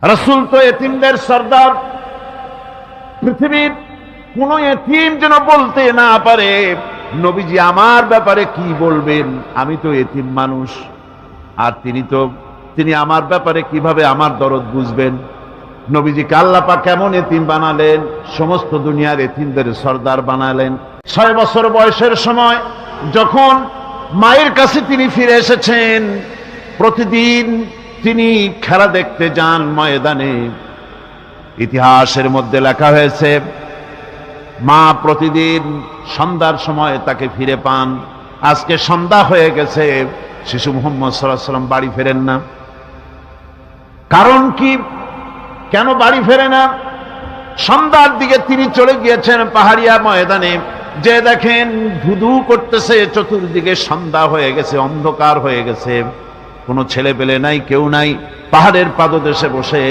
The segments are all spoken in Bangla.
রাসূল তো এতিমদের সর্দার। পৃথিবীর কোন এতিম যেন বলতে না পারে নবীজি আমার ব্যাপারে কি বলবেন, আমি তো এতিম মানুষ, আর তিনি আমার ব্যাপারে কিভাবে আমার দরদ বুঝবেন। নবীজিকে আল্লাহ পাক কেমন এতিম বানালেন, সমস্ত দুনিয়ার এতিমদের সর্দার বানালেন। 6 বছর বয়সের সময় যখন মায়ের কাছে তিনি ফিরে এসেছেন, প্রতিদিন তিনি খেলা দেখতে যান ময়দানে। ইতিহাসের মধ্যে লেখা হয়েছে মা প্রতিদিন সন্ধ্যার সময় তাকে ফিরে পান। আজকে সন্ধ্যা হয়ে গেছে, শিশু মুহাম্মদ সাল্লাল্লাহু আলাইহি ওয়াসাল্লাম বাড়ি ফেরেন না। কারণ কি, কেন বাড়ি ফেরে না? সন্ধ্যার দিকে তিনি চলে গিয়েছেন পাহাড়িয়া ময়দানে, যে দেখেন ধুধু করতেছে, চতুর্দিকে সন্ধ্যা হয়ে গেছে, অন্ধকার হয়ে গেছে, কোনো ছেলে পেলে নাই, কেউ নাই। পাহাড়ের পাদদেশে বসে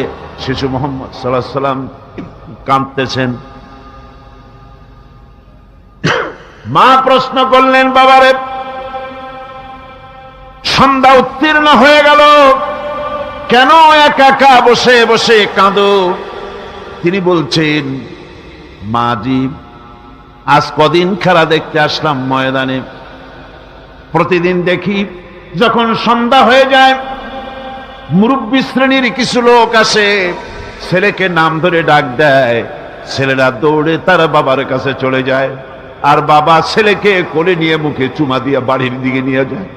শিশু মুহাম্মদ সাল্লাল্লাহু আলাইহি ওয়াসাল্লাম কাঁদতেছেন। মা প্রশ্ন করলেন, বাবারে সন্ধ্যা উত্তীর্ণ হয়ে গেল, কেন একা একা বসে বসে কাঁদো? তিনি বলছেন, মাজি আজ কদিন খেলা দেখতে আসলাম ময়দানে, প্রতিদিন দেখি যখন সন্ধ্যা হয়ে যায় মুরব্বী শ্রেণীর কিছু লোক আসে, ছেলেকে নাম ধরে ডাক দেয়, ছেলেরা দৌড়ে তার বাবার কাছে চলে যায়, আর বাবা ছেলেকে কোলে নিয়ে মুখে চুমা দিয়ে বাড়ির দিকে নিয়ে যায়।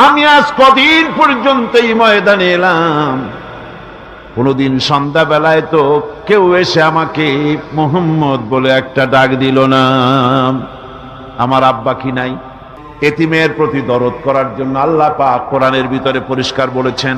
আমি আজ কদিন পর্যন্ত এই ময়দানে এলাম, কোনদিন সন্ধ্যাবেলায় তো কেউ এসে আমাকে মুহাম্মদ বলে একটা ডাক দিল না। আমার আব্বা কি নাই? এতিমের প্রতি দরদ করার জন্য আল্লাহ পাক কোরআনের ভিতরে পরিষ্কার বলেছেন,